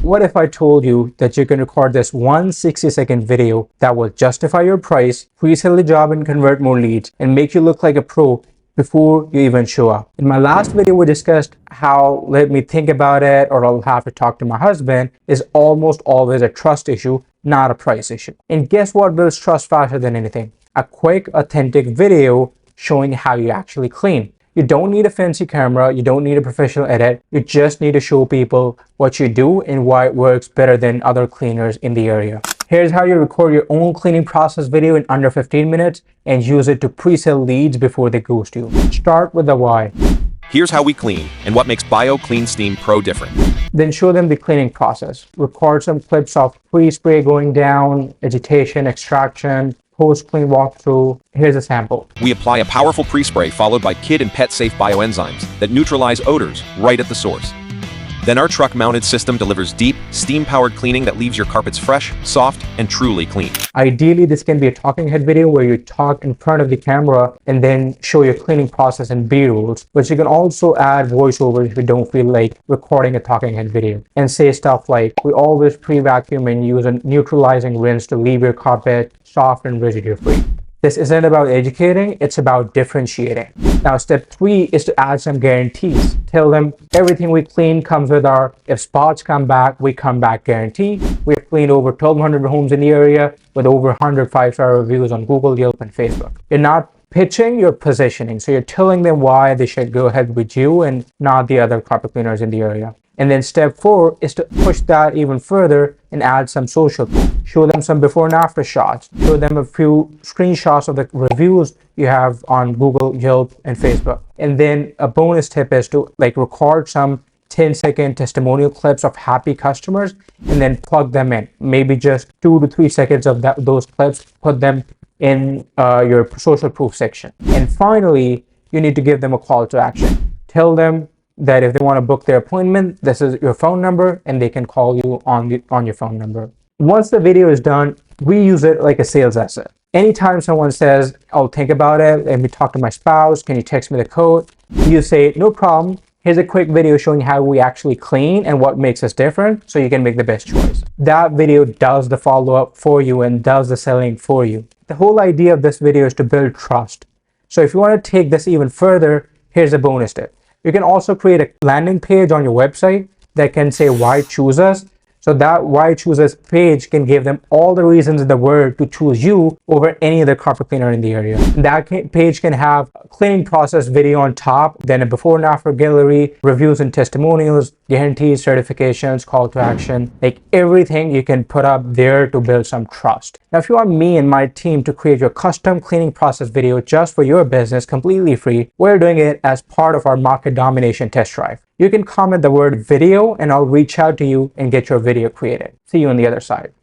What if I told you that you can record this 160-second video that will justify your price, pre-sell the job and convert more leads, and make you look like a pro before you even show up? In my last video, we discussed how let me think about it, or I'll have to talk to my husband, is almost always a trust issue, not a price issue. And guess what builds trust faster than anything? A quick, authentic video showing how you actually clean. You don't need a fancy camera, you don't need a professional edit, you just need to show people what you do and why it works better than other cleaners in the area. Here's how you record your own cleaning process video in under 15 minutes and use it to pre-sell leads before they ghost you. Start with the why. Here's how we clean and what makes Bio Clean Steam Pro different. Then show them the cleaning process. Record some clips of pre-spray going down, agitation, extraction, post-clean walkthrough. Here's a sample. We apply a powerful pre-spray followed by kid and pet-safe bioenzymes that neutralize odors right at the source. Then our truck-mounted system delivers deep, steam-powered cleaning that leaves your carpets fresh, soft, and truly clean. Ideally, this can be a talking head video where you talk in front of the camera and then show your cleaning process and B-rolls, but you can also add voiceovers if you don't feel like recording a talking head video, and say stuff like, we always pre-vacuum and use a neutralizing rinse to leave your carpet soft and residue-free. This isn't about educating, it's about differentiating. Now, step 3 is to add some guarantees. Tell them everything we clean comes with our if spots come back, we come back guarantee. We've cleaned over 1,200 homes in the area with over 100 5-star reviews on Google, Yelp, and Facebook. You're not pitching, you're positioning. So you're telling them why they should go ahead with you and not the other carpet cleaners in the area. And then step 4 is to push that even further and add some social proof. Show them some before and after shots. Show them a few screenshots of the reviews you have on Google, Yelp, and Facebook. And then a bonus tip is to record some 10-second testimonial clips of happy customers and then plug them in. Maybe just 2 to 3 seconds of those clips, put them in your social proof section. And finally, you need to give them a call to action. Tell them that if they want to book their appointment, this is your phone number and they can call you on your phone number. Once the video is done, we use it like a sales asset. Anytime someone says, I'll think about it, let me talk to my spouse, can you text me the code? You say, no problem. Here's a quick video showing how we actually clean and what makes us different so you can make the best choice. That video does the follow-up for you and does the selling for you. The whole idea of this video is to build trust. So if you want to take this even further, here's a bonus tip. You can also create a landing page on your website that can say why choose us. So that why choose us page can give them all the reasons in the world to choose you over any other carpet cleaner in the area. And that page can have a cleaning process video on top, then a before and after gallery, reviews and testimonials, guarantees, certifications, call to action, like everything you can put up there to build some trust. Now, if you want me and my team to create your custom cleaning process video just for your business completely free, we're doing it as part of our market domination test drive. You can comment the word video and I'll reach out to you and get your video created. See you on the other side.